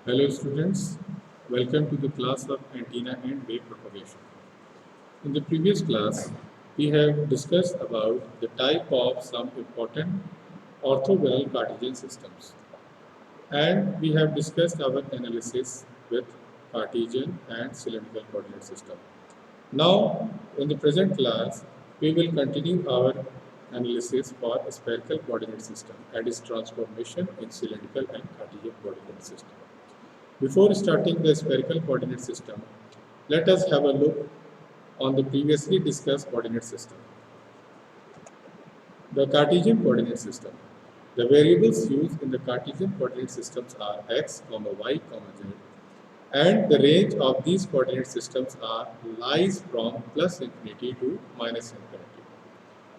Hello students, welcome to the class of antenna and wave propagation. In the previous class, we have discussed about the type of some important orthogonal Cartesian systems, and we have discussed our analysis with Cartesian and cylindrical coordinate system. Now, in the present class, we will continue our analysis for spherical coordinate system and its transformation in cylindrical and Cartesian coordinate system. Before starting the spherical coordinate system, let us have a look on the previously discussed coordinate system. The Cartesian coordinate system. The variables used in the Cartesian coordinate systems are x, y, z, and the range of these coordinate systems lies from plus infinity to minus infinity.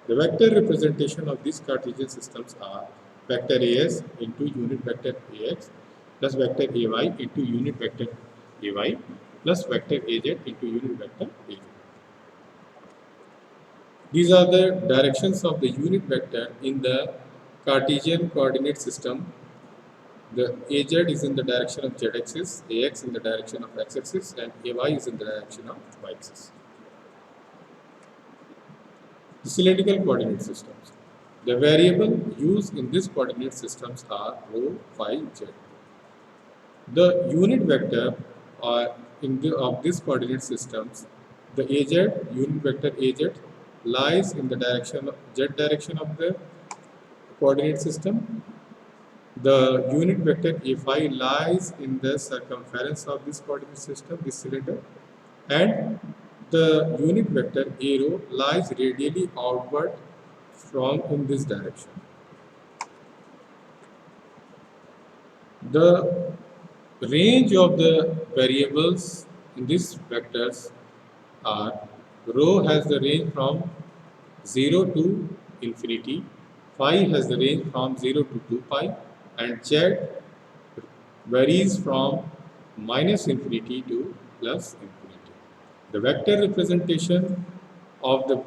The vector representation of these Cartesian systems are vector as into unit vector ax plus vector ay into unit vector ay plus vector az into unit vector az. These are the directions of the unit vector in the Cartesian coordinate system. The az is in the direction of z-axis, ax in the direction of x-axis, and ay is in the direction of y-axis. The cylindrical coordinate systems. The variable used in these coordinate systems are rho, phi, z. The unit vector of these coordinate systems, the az, unit vector az, lies in the z direction of the coordinate system. The unit vector phi lies in the circumference of this coordinate system, this cylinder, and the unit vector rho lies radially outward from in this direction. The range of the variables in these vectors are rho has the range from 0 to infinity, phi has the range from 0 to 2 pi, and z varies from minus infinity to plus infinity. The vector representation of the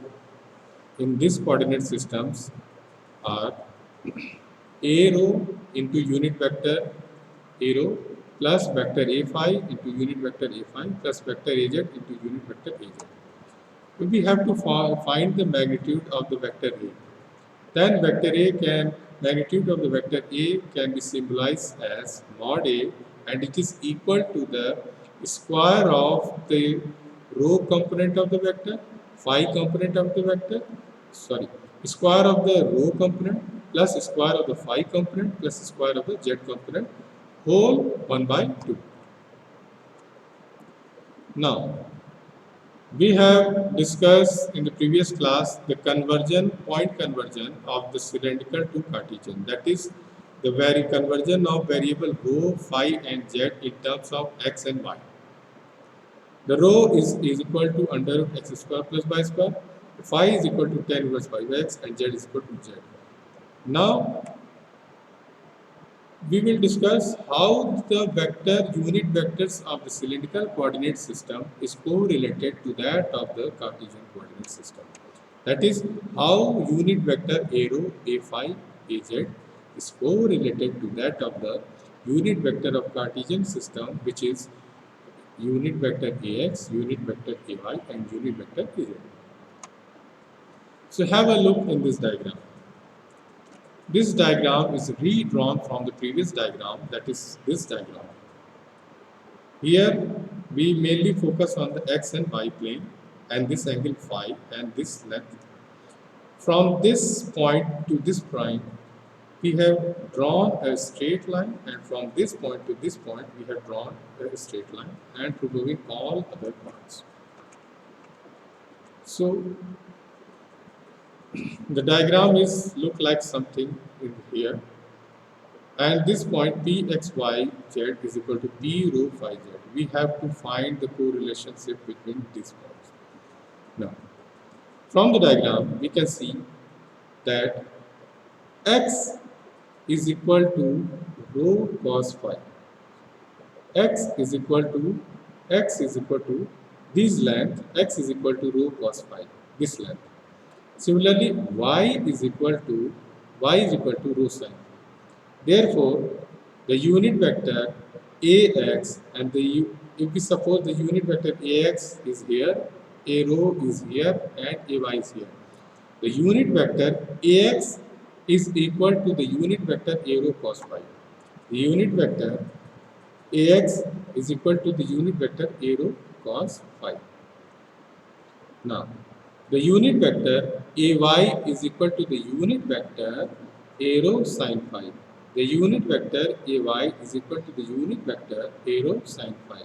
in these coordinate systems are a rho into unit vector a rho plus vector a phi into unit vector a phi plus vector az into unit vector az. We have to find the magnitude of the vector a. Then magnitude of the vector a can be symbolized as mod a, and it is equal to the square of the rho component of the vector, phi component of the vector, square of the rho component plus square of the phi component plus square of the z component, whole 1 by 2. Now, we have discussed in the previous class the point conversion of the cylindrical to Cartesian. That is the conversion of variable rho, phi and z in terms of x and y. The rho is equal to under root x square plus y square. Phi is equal to tan inverse pi by x and z is equal to z. Now, we will discuss how the unit vectors of the cylindrical coordinate system is correlated to that of the Cartesian coordinate system. That is how unit vector a rho, a phi, az is correlated to that of the unit vector of Cartesian system, which is unit vector ax, unit vector ay, and unit vector az. So have a look in this diagram. This diagram is redrawn from the previous diagram, that is this diagram. Here we mainly focus on the x and y plane and this angle phi and this length. From this point to this point, we have drawn a straight line, and from this point to this point, we have drawn a straight line and removing all other points. So, the diagram look like something in here, and this point pxyz is equal to p rho phi z. We have to find the correlationship between these points. Now, from the diagram we can see that x is equal to rho cos phi. X is equal to this length. X is equal to rho cos phi. This length. Similarly, y is equal to rho sin. Therefore, the unit vector ax, and if we suppose the unit vector ax is here, a row is here, and ay is here. The unit vector ax is equal to the unit vector a row cos phi. The unit vector ax is equal to the unit vector a row cos phi. Now, the unit vector ay is equal to the unit vector a row sin phi. The unit vector ay is equal to the unit vector a row sin phi.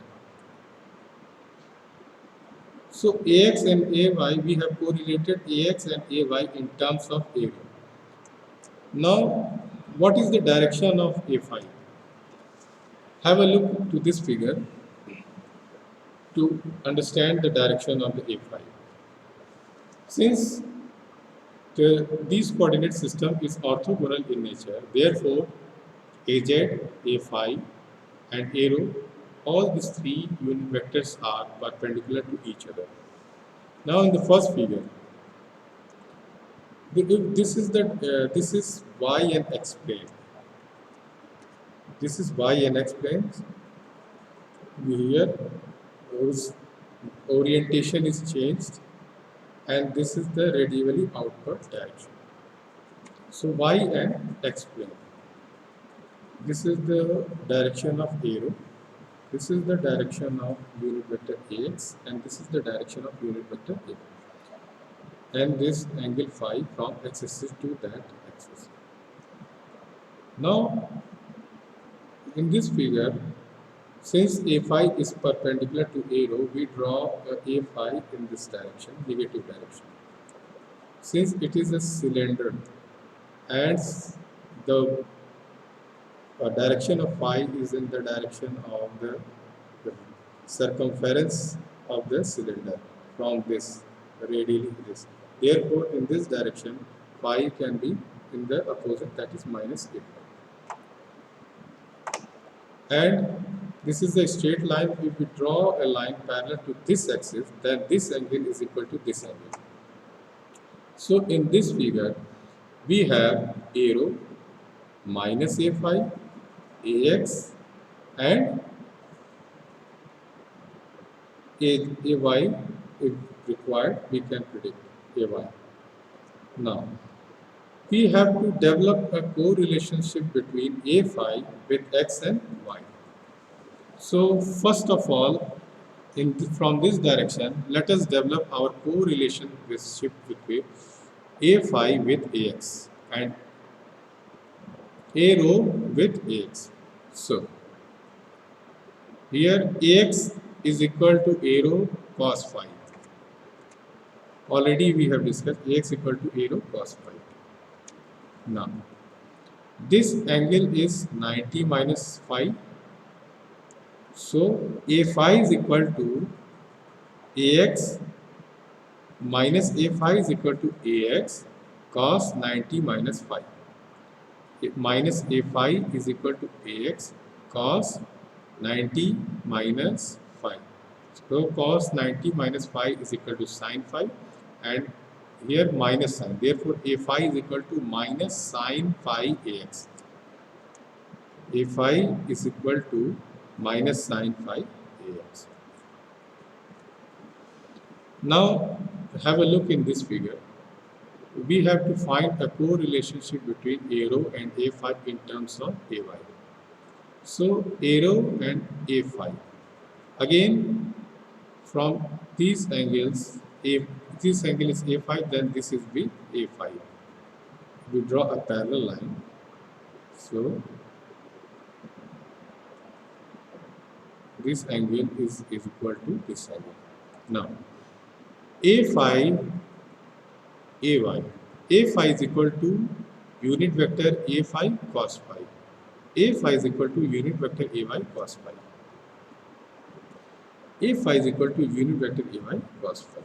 So ax and ay, we have correlated ax and ay in terms of a row. Now, what is the direction of a phi? Have a look to this figure to understand the direction of the a phi. Since this coordinate system is orthogonal in nature, therefore az, a phi, and a rho, all these three unit vectors are perpendicular to each other. Now, in the first figure, this is y and x plane. This is y and x planes. Here, whose orientation is changed, and this is the radially outward direction. So y and x plane. This is the direction of arrow. This is the direction of unit vector ax, and this is the direction of unit vector a. And this angle phi from x-axis to that axis. Now, in this figure, since a phi is perpendicular to a row, we draw a phi in this direction, negative direction. Since it is a cylinder and the direction of phi is in the direction of the circumference of the cylinder from this radially this. Therefore, in this direction, phi can be in the opposite, that is minus a phi. And this is a straight line. If we draw a line parallel to this axis, then this angle is equal to this angle. So, in this figure, we have arrow minus a phi, ax, and ay. If required, we can predict ay. Now, we have to develop a co-relationship between a phi with x and y. So, first of all, from this direction, let us develop our co-relationship between a phi with ax and a row with ax. So, here ax is equal to a row cos phi. Already we have discussed ax equal to a row cos phi. Now, this angle is 90 minus phi. So, a phi is equal to ax minus a phi is equal to ax cos 90 minus phi. Minus a phi is equal to ax cos 90 minus phi. So, cos 90 minus phi is equal to sin phi, and here minus sign. Therefore, a phi is equal to minus sin phi ax. A phi is equal to minus sin phi ax. Now, have a look in this figure. We have to find a co-relationship between a row and a phi in terms of ay. So, a row and a phi. Again, from these angles, if this angle is a phi, then this is b a phi. We draw a parallel line. So, this angle is equal to this angle. Now, a phi ay. A phi is equal to unit vector a phi cos phi. A phi is equal to unit vector ay cos phi. A phi is equal to unit vector ay cos phi.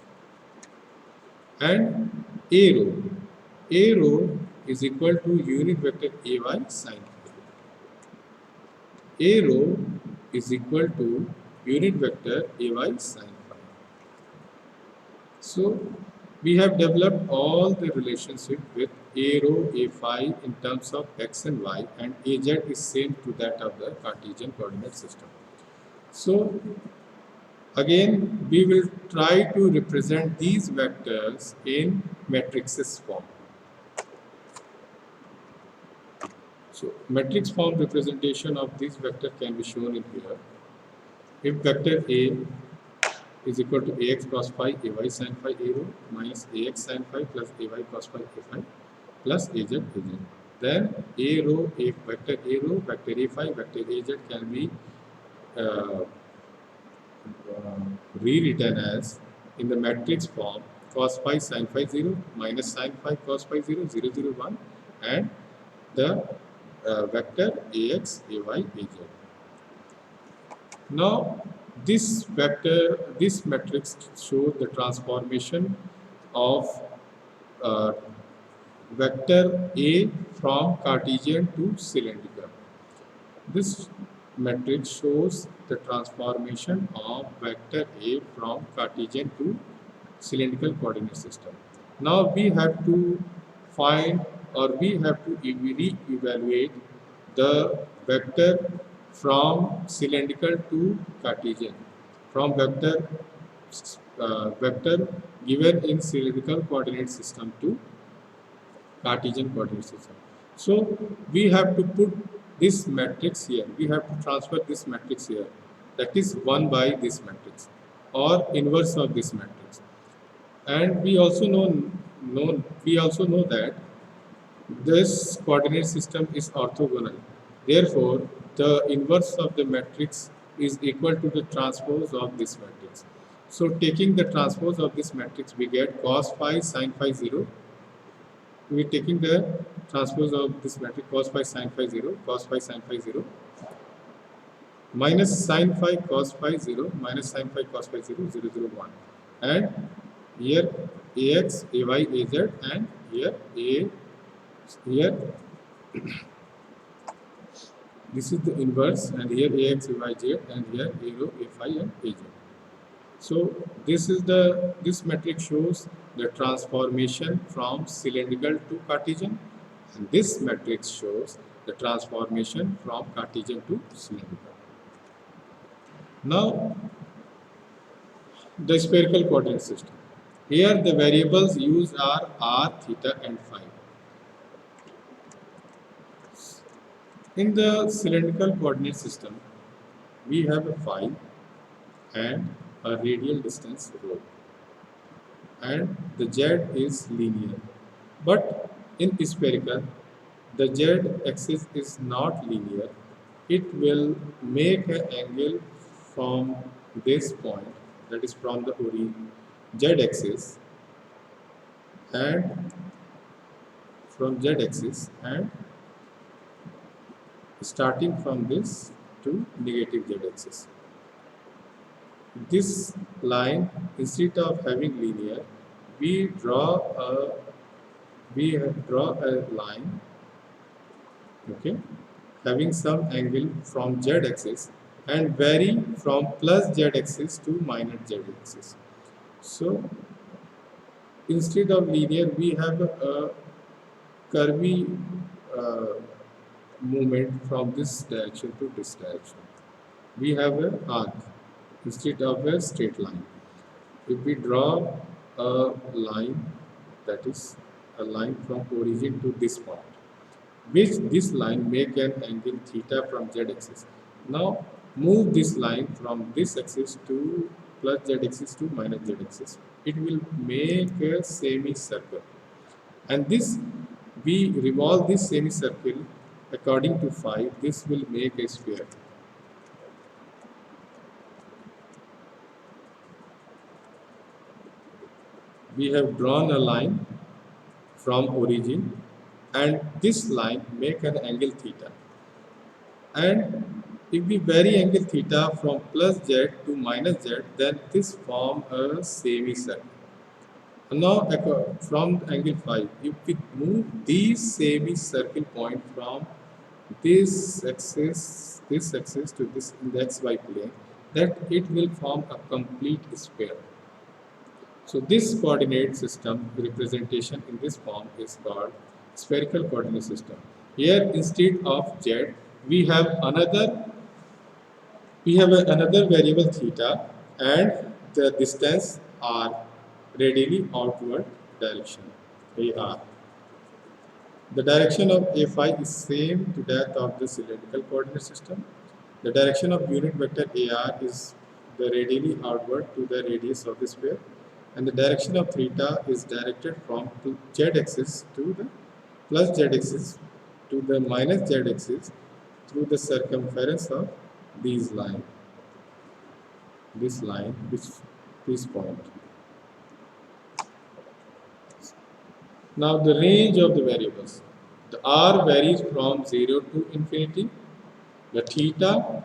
And a row is equal to unit vector ay sin phi. A row is equal to unit vector ay sin phi. So, we have developed all the relationship with A row, A phi in terms of x and y, and Az is same to that of the Cartesian coordinate system. So again, we will try to represent these vectors in matrices form. So matrix form representation of this vector can be shown in here. If vector A is equal to ax cos phi ay sin phi a rho minus ax sin phi plus ay cos phi a phi plus az az. Then a rho, a vector a rho, vector a phi, vector az can be uh, rewritten as in the matrix form cos phi sin phi 0 minus sin phi cos phi 0 0 0 1 and the vector ax ay az. Now this vector, this matrix shows the transformation of uh, vector A from Cartesian to cylindrical. This matrix shows the transformation of vector A from Cartesian to cylindrical coordinate system. Now we have to find or we have to re-evaluate the vector from cylindrical to Cartesian, from vector given in cylindrical coordinate system to Cartesian coordinate system. So we have to put this matrix here. We have to transfer this matrix here. That is 1 by this matrix or inverse of this matrix. And we also know that this coordinate system is orthogonal. Therefore, the inverse of the matrix is equal to the transpose of this matrix. So taking the transpose of this matrix, we get cos phi sin phi 0. We are taking the transpose of this matrix cos phi sin phi 0, cos phi sin phi 0, minus sin phi cos phi 0, minus sin phi cos phi 0, 0 0 1. And here ax, ay, az, and here this is the inverse, and here ax, ay, z, and here a rho, a phi, and az. So this matrix shows the transformation from cylindrical to Cartesian, and this matrix shows the transformation from Cartesian to cylindrical. Now the spherical coordinate system. Here the variables used are r, theta, and phi. In the cylindrical coordinate system, we have a phi and a radial distance rho, and the z is linear. But in spherical, the z axis is not linear. It will make an angle from this point, that is from the origin z axis, and from z axis, and starting from this to negative z axis. This line, instead of having linear, we draw a line, okay, having some angle from z axis and vary from plus z axis to minus z axis. So instead of linear, we have a curvy movement from this direction to this direction. We have an arc instead of a straight line. If we draw a line, that is a line from origin to this point, which this line make an angle theta from z axis. Now move this line from this axis to plus z axis to minus z axis. It will make a semicircle, and this we revolve this semicircle according to phi. This will make a sphere. We have drawn a line from origin, and this line make an angle theta, and if we vary angle theta from plus z to minus z, then this form a semicircle. Now from angle phi, if we move these semicircle point from this axis to this in the xy plane, that it will form a complete sphere. So this coordinate system representation in this form is called spherical coordinate system. Here instead of z, we have another variable theta, and the distance are radially outward direction AR. The direction of A phi is same to that of the cylindrical coordinate system. The direction of unit vector AR is the radially outward to the radius of the sphere, and the direction of theta is directed from z-axis to the plus z-axis to the minus z-axis through the circumference of these line, this point. Now the range of the variables. The r varies from 0 to infinity. The theta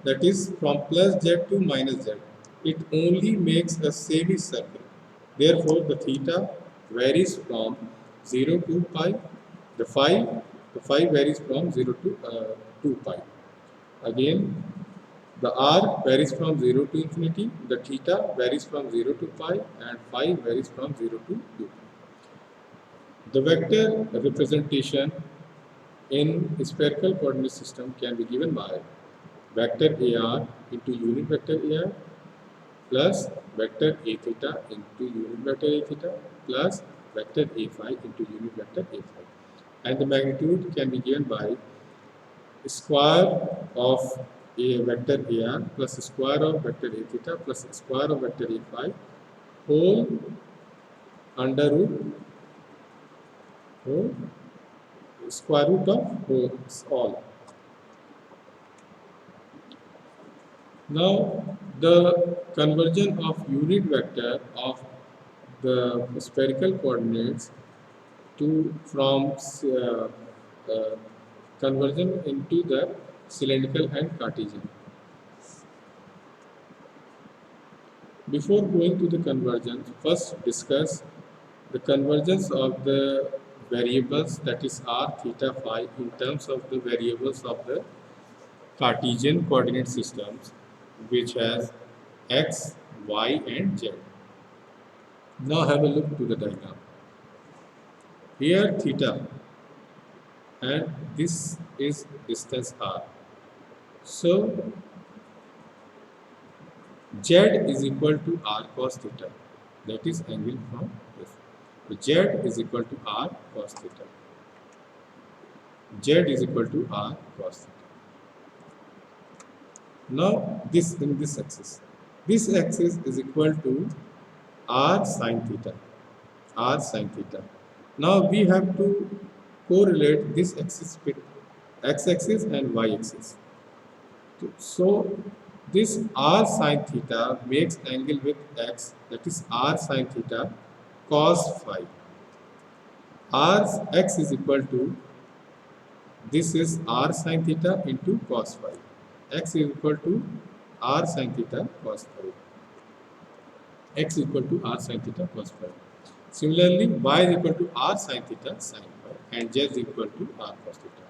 that is from plus z to minus z. It only makes a semicircle. Therefore, the theta varies from 0 to pi. The phi varies from 0 to 2 pi. Again, the r varies from 0 to infinity, the theta varies from 0 to pi, and phi varies from 0 to 2. The vector representation in a spherical coordinate system can be given by vector AR into unit vector AR plus vector A theta into unit vector A theta plus vector A phi into unit vector A phi. And the magnitude can be given by square of a vector AR plus square of vector A theta plus square of vector A phi whole under root whole square root of all. Now the conversion of unit vector of the spherical coordinates to from conversion into the cylindrical and Cartesian. Before going to the convergence, first discuss the convergence of the variables, that is r, theta, phi, in terms of the variables of the Cartesian coordinate systems, which has x, y, and z. Now have a look to the diagram. Here theta, and this is distance r. So z is equal to r cos theta, that is angle from this. So z is equal to r cos theta. Z is equal to r cos theta. Now this in this axis is equal to r sin theta. R sin theta. Now we have to correlate this axis with x-axis and y-axis. So this r sin theta makes angle with x, that is r sin theta cos phi. R x is equal to, this is r sin theta into cos phi. X is equal to r sin theta cos phi. X is equal to r sin theta cos phi. Similarly, y is equal to r sin theta sin phi, and z is equal to r cos theta.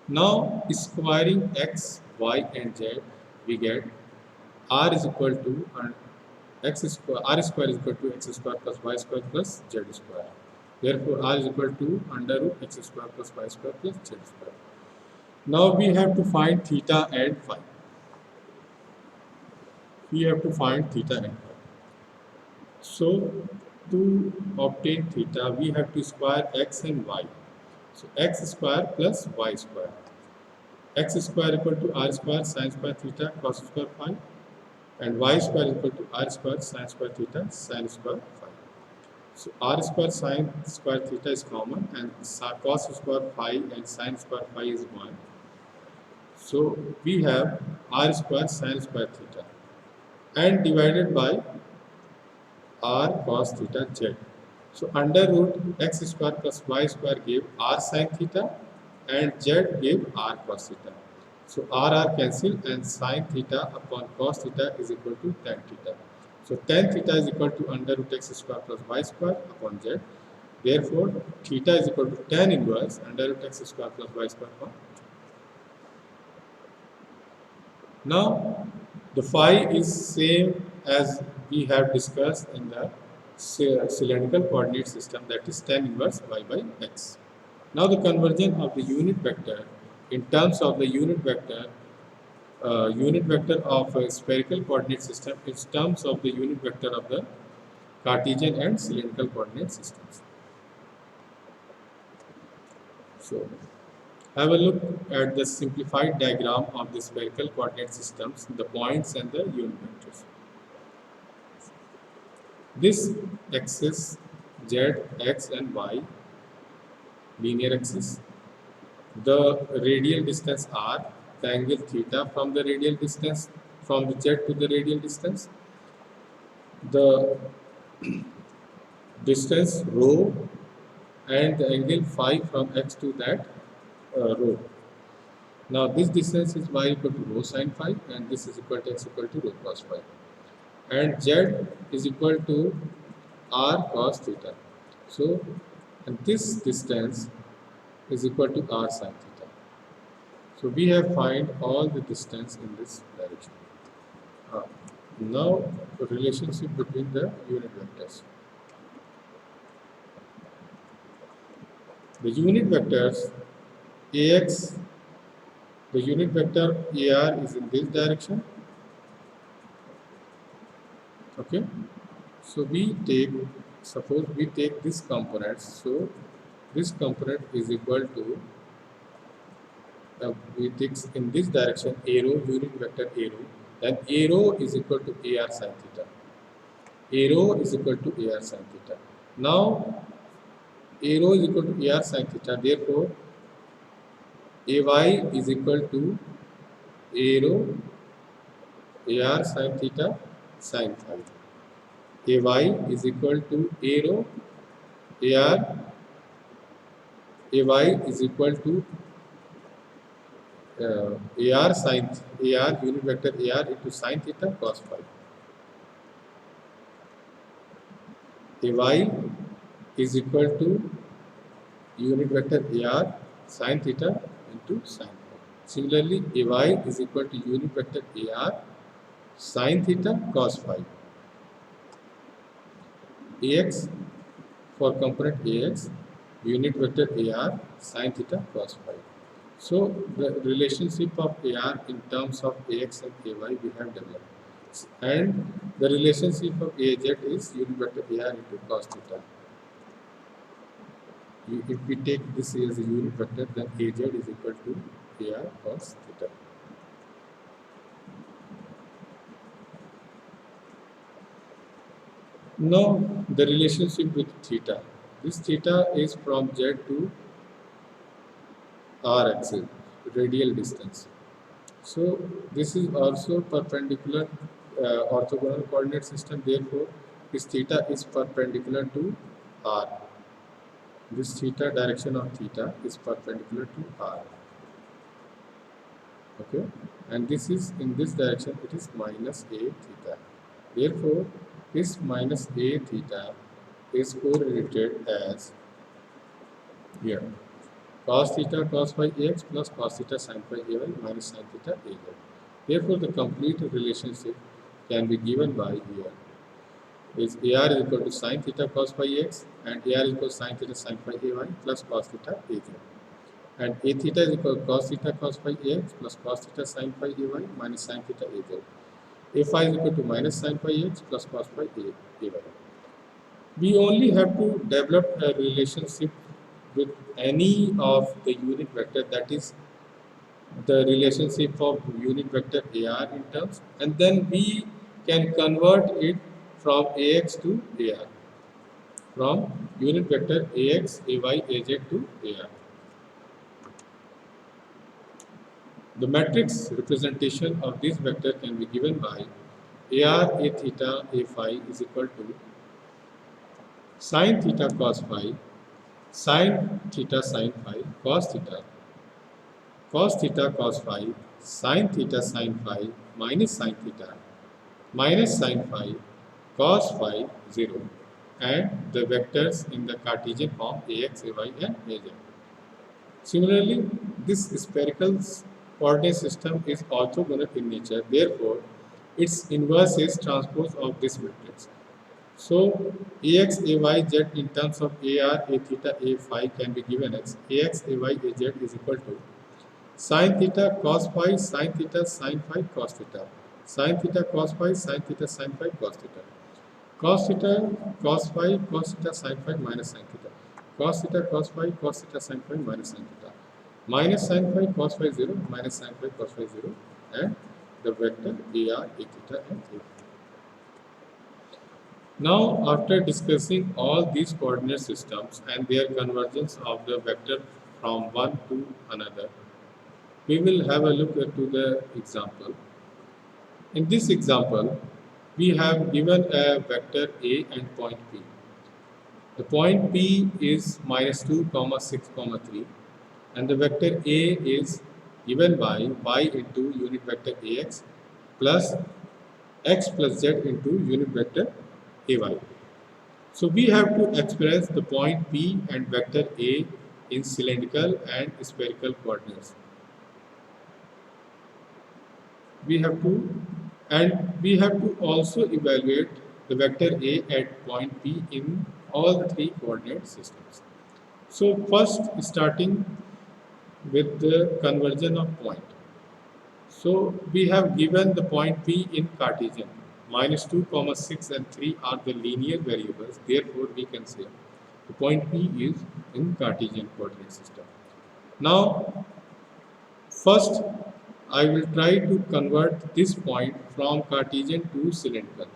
Now squaring x, y, and z, we get r is equal to x square, r square is equal to x square plus y square plus z square. Therefore, r is equal to under root x square plus y square plus z square. Now we have to find theta and phi. We have to find theta and phi. So to obtain theta, we have to square x and y. So x square plus y square. X square equal to r square sin square theta cos square phi, and y square equal to r square sin square theta sin square phi. So r square sin square theta is common, and cos square phi and sin square phi is 1. So we have r square sin square theta and divided by r cos theta z. So under root x square plus y square gave r sin theta, and z gave r cos theta. So r cancel, and sin theta upon cos theta is equal to tan theta. So tan theta is equal to under root x square plus y square upon z. Therefore, theta is equal to tan inverse under root x square plus y square upon. Now the phi is same as we have discussed in the cylindrical coordinate system, that is tan inverse y by x. Now the conversion of the unit vector in terms of the unit vector of a spherical coordinate system in terms of the unit vector of the Cartesian and cylindrical coordinate systems. So have a look at the simplified diagram of the spherical coordinate systems, the points and the unit vectors. This axis z, x and y, linear axis, the radial distance r, the angle theta from the radial distance from the z to the radial distance, the distance rho and the angle phi from x to that rho. Now this distance is y equal to rho sin phi and this is equal to x equal to rho cos phi. And z is equal to r cos theta. So, and this distance is equal to r sin theta. So we have find all the distance in this direction. Now the relationship between the unit vectors. The unit vectors ax, the unit vector ar is in this direction. Okay, so we take, suppose we take this component, so this component is equal to we take in this direction arrow, unit vector arrow, then arrow is equal to ar sin theta, arrow is equal to ar sin theta. Now arrow is equal to ar sin theta, therefore ay is equal to arrow ar sin theta sin phi. Ay is equal to arrow ar, ay is equal to ar sin ar unit vector ar into sin theta cos phi. Ay is equal to unit vector ar sin theta into sin phi. Similarly, ay is equal to unit vector ar sin theta cos phi. Ax for component ax, unit vector ar sin theta cos phi. So the relationship of ar in terms of ax and ay we have developed, and the relationship of az is unit vector ar into cos theta. If we take this as a unit vector, then az is equal to ar cos theta. Now the relationship with theta. This theta is from z to r axis, radial distance. So this is also perpendicular orthogonal coordinate system. Therefore, this theta is perpendicular to r. This theta, direction of theta is perpendicular to r. Okay, and this is in this direction. It is minus a theta. Therefore, this minus a theta is correlated as here cos theta cos phi ax plus cos theta sin phi ay minus sin theta az. Therefore, the complete relationship can be given by here is ar is equal to sin theta cos phi x and ar is equal to sin theta sin phi ay plus cos theta az. And a theta is equal to cos theta cos phi ax plus cos theta sin phi ay minus sin theta az. A phi is equal to minus sin phi x plus cos phi ay. We only have to develop a relationship with any of the unit vector, that is the relationship of unit vector ar in terms, and then we can convert it from ax to ar, from unit vector ax, ay, az to ar. The matrix representation of this vector can be given by ar a theta a phi is equal to sin theta cos phi, sin theta sin phi cos theta cos phi, sin theta sin phi minus sin theta minus sin phi cos phi 0, and the vectors in the Cartesian form ax, ay and az. Similarly, this spherical coordinate system is orthogonal in nature. Therefore, its inverse is transpose of this matrix. So ax, ay, z in terms of ar, a theta, a phi can be given as ax, ay, az is equal to sin theta cos phi, sin theta sin phi cos theta, sin theta cos phi, sin theta sin phi cos theta, cos theta cos phi cos theta sin phi minus sin theta, cos theta cos phi cos theta sin phi minus sin theta, minus sin phi cos phi 0 minus sin phi cos phi 0, and the vector ar, a theta and a phi. Now, after discussing all these coordinate systems and their convergence of the vector from one to another, we will have a look into the example. In this example, we have given a vector A and point P. The point P is minus 2, comma 6, comma 3, and the vector A is given by y into unit vector Ax plus x plus z into unit vector Ay. So we have to express the point P and vector A in cylindrical and spherical coordinates. We have to also evaluate the vector A at point P in all the three coordinate systems. So first, starting with the conversion of point. So we have given the point P in Cartesian. Minus 2, comma 6 and 3 are the linear variables. Therefore, we can say the point P is in Cartesian coordinate system. Now, first I will try to convert this point from Cartesian to cylindrical.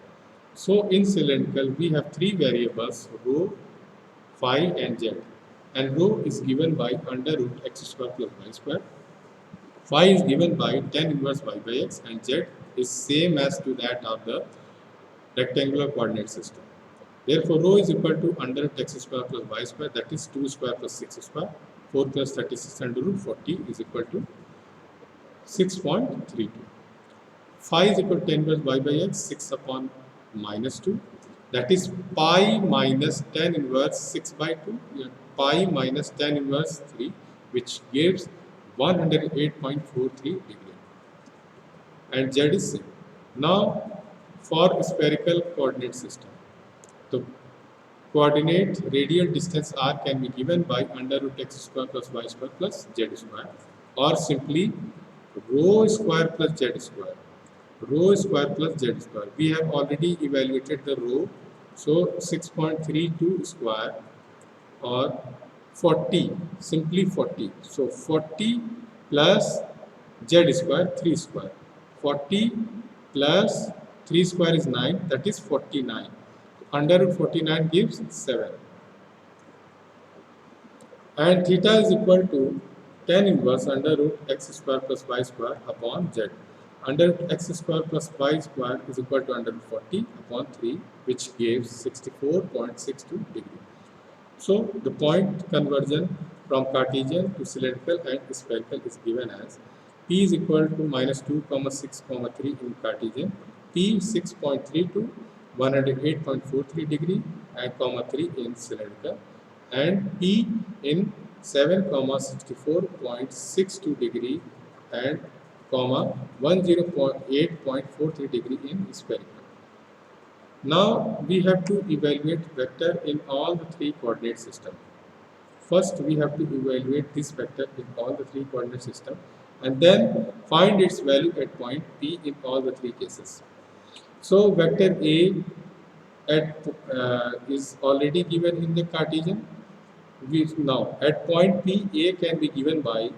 So in cylindrical, we have three variables, rho, phi and z. And rho is given by under root x square plus y square. Phi is given by tan inverse y by x, and z is same as to that of the rectangular coordinate system. Therefore, rho is equal to under root x square plus y square, that is 2 square plus 6 square. 4 plus 36 under root 40 is equal to 6.32. Phi is equal to tan inverse y by x, 6 upon minus 2. That is pi minus tan inverse 6 by 2, pi minus tan inverse 3, which gives 108.43 degree. And z is same. Now, for spherical coordinate system, the coordinate radial distance r can be given by under root x square plus y square plus z square, or simply rho square plus z square. Rho square plus z square. We have already evaluated the rho, so 6.32 square or 40, simply 40. So 40 plus z square, 3 square. 40 plus 3 square is 9, that is 49. Under root 49 gives 7. And theta is equal to tan inverse under root x square plus y square upon z. Under root x square plus y square is equal to under root 40 upon 3, which gives 64.62 degree. So the point conversion from Cartesian to cylindrical and spherical is given as P is equal to minus 2, comma 6, comma 3 in Cartesian, P 6.32, 108.43 degree, and comma 3 in cylindrical, and P in 7, comma 64.62 degree and comma 108.43 degree in spherical. Now we have to evaluate vector in all the three coordinate system. First, we have to evaluate this vector in all the three coordinate system, and then find its value at point P in all the three cases. So vector A is already given in the Cartesian. Now at point P, A can be given by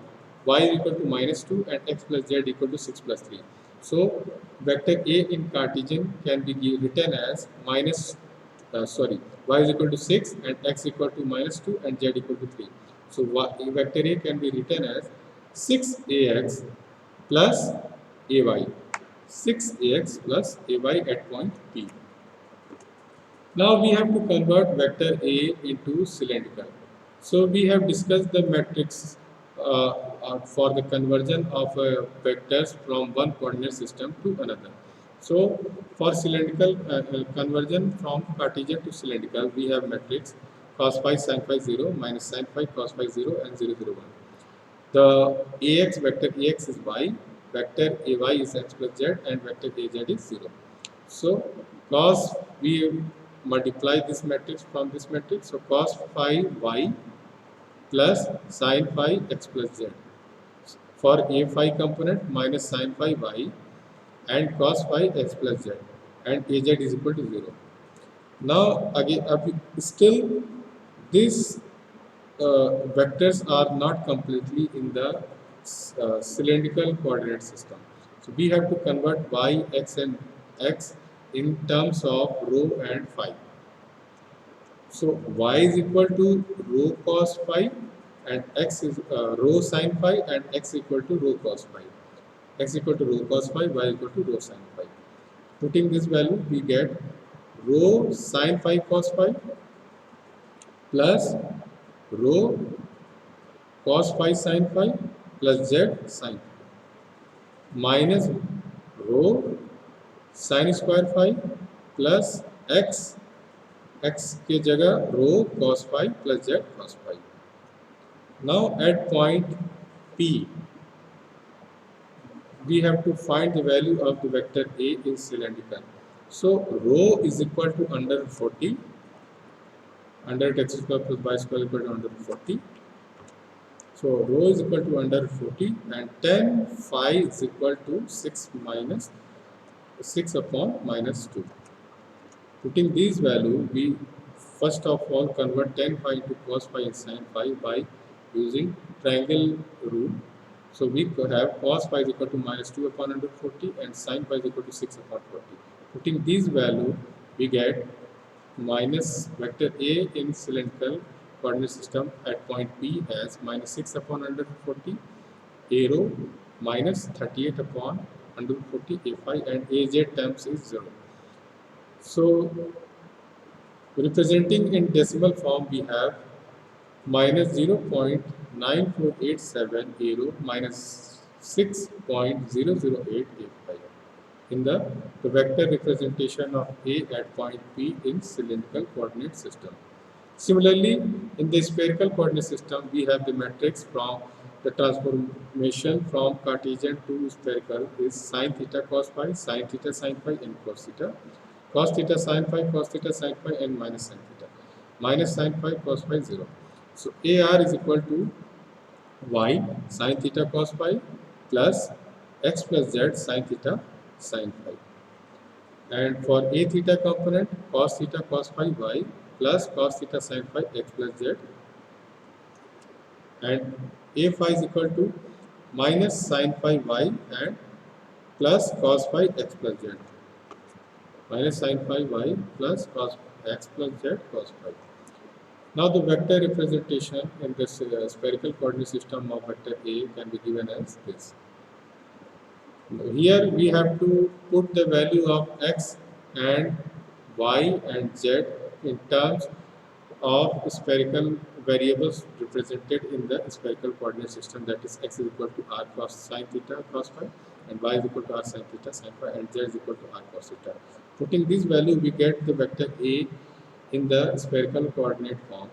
y equal to minus 2 and x plus z equal to 6 plus 3. So vector A in Cartesian can be written as y is equal to 6 and x equal to minus 2 and z equal to 3. So vector A can be written as 6ax plus ay. 6ax plus ay at point P. Now we have to convert vector A into cylindrical. So we have discussed the matrix for the conversion of vectors from one coordinate system to another. So for cylindrical conversion from Cartesian to cylindrical, we have matrix cos phi sin phi 0 minus sin phi cos phi 0 and 0 0 1. The ax vector ax is y, vector ay is x plus z, and vector az is 0. So cos, we multiply this matrix from this matrix. So cos phi y plus sin phi x plus z. For a phi component minus sin phi y and cos phi x plus z, and az is equal to 0. Now again, still these vectors are not completely in the cylindrical coordinate system. So we have to convert y, x and x in terms of rho and phi. So y is equal to rho cos phi and x is rho sin phi and x equal to rho cos phi. X equal to rho cos phi, y equal to rho sin phi. Putting this value, we get rho sin phi cos phi plus rho cos phi sin phi plus z sin phi minus rho sin square phi plus x के जगह rho cos phi plus z cos phi. Now at point P, we have to find the value of the vector A in cylindrical. So rho is equal to under 40, under x square plus y square equal to under 40. So rho is equal to under 40 and 10 phi is equal to 6 upon minus 2. Putting these value, we first of all convert 10 phi into cos phi and sin phi by using triangle rule. So we have cos phi is equal to minus 2 upon under 40 and sin phi is equal to 6 upon 40. Putting these value, we get minus vector A in cylindrical coordinate system at point P as minus 6 upon under 40 A rho minus 38 upon under 40 A phi, and AZ terms is 0. So representing in decimal form, we have minus 0.9487 A rho minus 6.008 A phi in the vector representation of A at point P in cylindrical coordinate system. Similarly, in the spherical coordinate system, we have the matrix from the transformation from Cartesian to spherical is sin theta cos phi, sin theta sin phi, and cos theta sin phi, cos theta sin phi, and minus sin theta. Minus sin phi, cos phi 0. So AR is equal to y sin theta cos phi plus x plus z sin theta sin phi. And for A theta component, cos theta cos phi y plus cos theta sin phi x plus z. And A phi is equal to minus sin phi y and plus cos phi x plus z. Minus sin phi y plus cos x plus z cos phi. Now the vector representation in this spherical coordinate system of vector A can be given as this. Here we have to put the value of x and y and z in terms of spherical variables represented in the spherical coordinate system, that is x is equal to r cos sin theta cos phi and y is equal to r sin theta sin phi and z is equal to r cos theta. Putting this value, we get the vector A in the spherical coordinate form.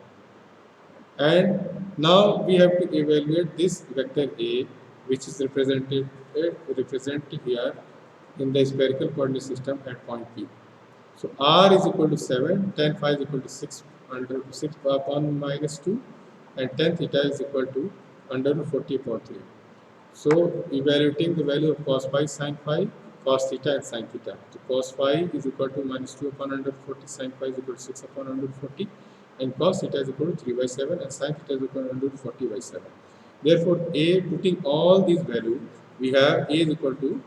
And now we have to evaluate this vector A, which is represented here in the spherical coordinate system at point P. So r is equal to 7, tan phi is equal to 6 under 6 upon minus 2, and tan theta is equal to under 40 upon 3. So evaluating the value of cos phi, sin phi, cos theta and sin theta. So cos phi is equal to minus 2 upon under 40, sin phi is equal to 6 upon under 40, and cos theta is equal to 3 by 7 and sin theta is equal to under 40 by 7. Therefore, A, putting all these values, we have A is equal to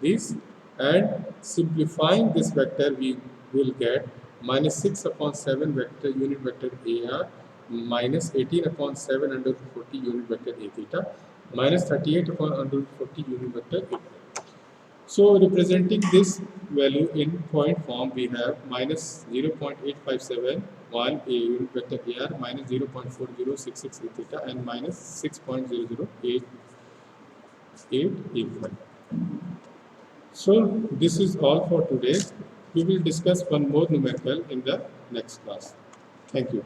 this, and simplifying this vector, we will get minus 6 upon 7 vector unit vector AR minus 18 upon 7 under 40 unit vector A theta minus 38 upon under 40 unit vector A theta. So representing this value in point form, we have minus 0.8571 A unit vector AR minus 0.4066 A theta and minus 6.0088 A phi. So this is all for today. We will discuss one more numerical in the next class. Thank you.